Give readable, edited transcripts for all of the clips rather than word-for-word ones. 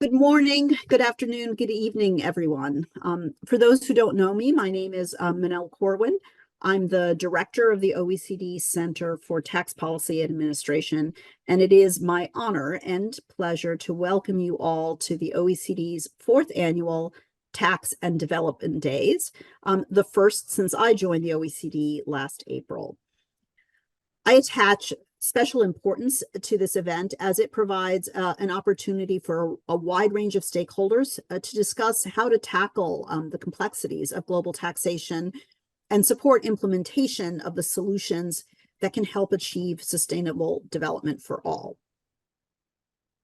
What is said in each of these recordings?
Good morning, good afternoon, good evening, everyone. For those who don't know me, my name is Manal Corwin. I'm the director of the OECD Center for Tax Policy Administration, and it is my honor and pleasure to welcome you all to the OECD's fourth annual Tax and Development Days, the first since I joined the OECD last April. I attach special importance to this event as it provides an opportunity for a wide range of stakeholders to discuss how to tackle the complexities of global taxation and support implementation of the solutions that can help achieve sustainable development for all.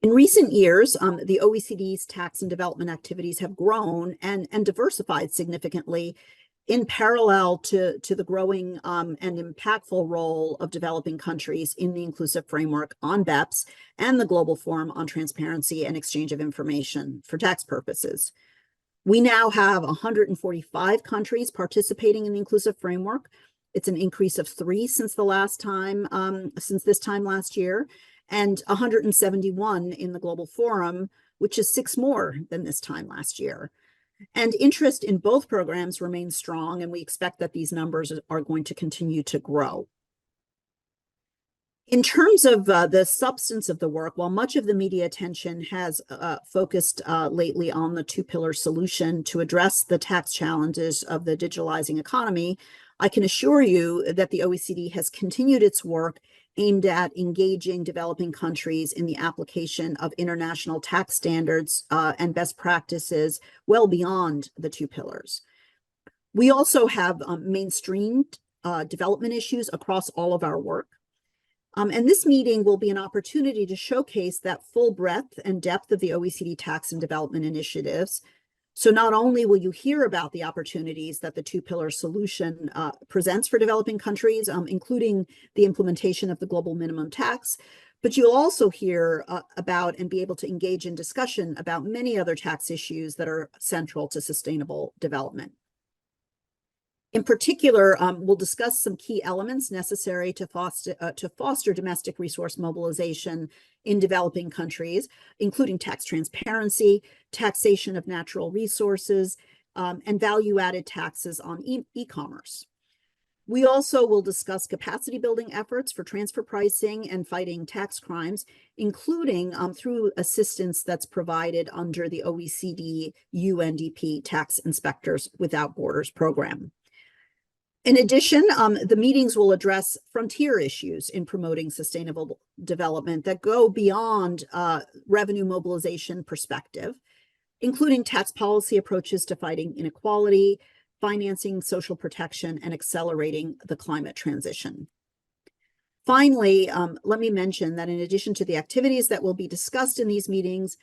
In recent years, the OECD's tax and development activities have grown and diversified significantly in parallel to the growing and impactful role of developing countries in the inclusive framework on BEPS and the Global Forum on Transparency and Exchange of Information for tax purposes. We now have 145 countries participating in the inclusive framework. It's an increase of 3 since this time last year, and 171 in the Global Forum, which is 6 more than this time last year. And interest in both programs remains strong, and we expect that these numbers are going to continue to grow. In terms of the substance of the work, while much of the media attention has focused lately on the two-pillar solution to address the tax challenges of the digitalizing economy, I can assure you that the OECD has continued its work aimed at engaging developing countries in the application of international tax standards and best practices well beyond the two pillars. We also have mainstreamed development issues across all of our work. And this meeting will be an opportunity to showcase that full breadth and depth of the OECD tax and development initiatives. So not only will you hear about the opportunities that the two-pillar solution presents for developing countries, including the implementation of the global minimum tax, but you'll also hear about and be able to engage in discussion about many other tax issues that are central to sustainable development. In particular, we'll discuss some key elements necessary to foster domestic resource mobilization in developing countries, including tax transparency, taxation of natural resources, and value-added taxes on e-commerce. We also will discuss capacity building efforts for transfer pricing and fighting tax crimes, including through assistance that's provided under the OECD UNDP Tax Inspectors Without Borders program. In addition, the meetings will address frontier issues in promoting sustainable development that go beyond revenue mobilization perspective, including tax policy approaches to fighting inequality, financing social protection, and accelerating the climate transition. Finally, let me mention that in addition to the activities that will be discussed in these meetings,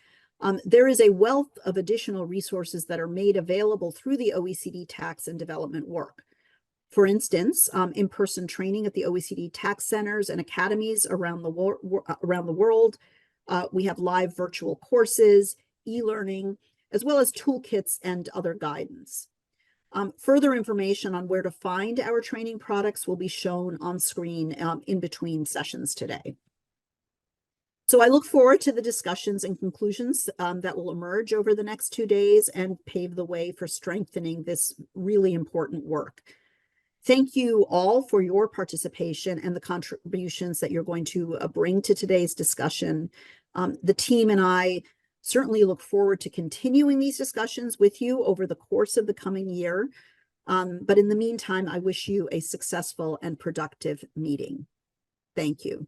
there is a wealth of additional resources that are made available through the OECD tax and development work. For instance, in-person training at the OECD tax centers and academies around the world. We have live virtual courses, e-learning, as well as toolkits and other guidance. Further information on where to find our training products will be shown on screen in between sessions today. So I look forward to the discussions and conclusions that will emerge over the next 2 days and pave the way for strengthening this really important work. Thank you all for your participation and the contributions that you're going to bring to today's discussion. The team and I certainly look forward to continuing these discussions with you over the course of the coming year. But in the meantime, I wish you a successful and productive meeting. Thank you.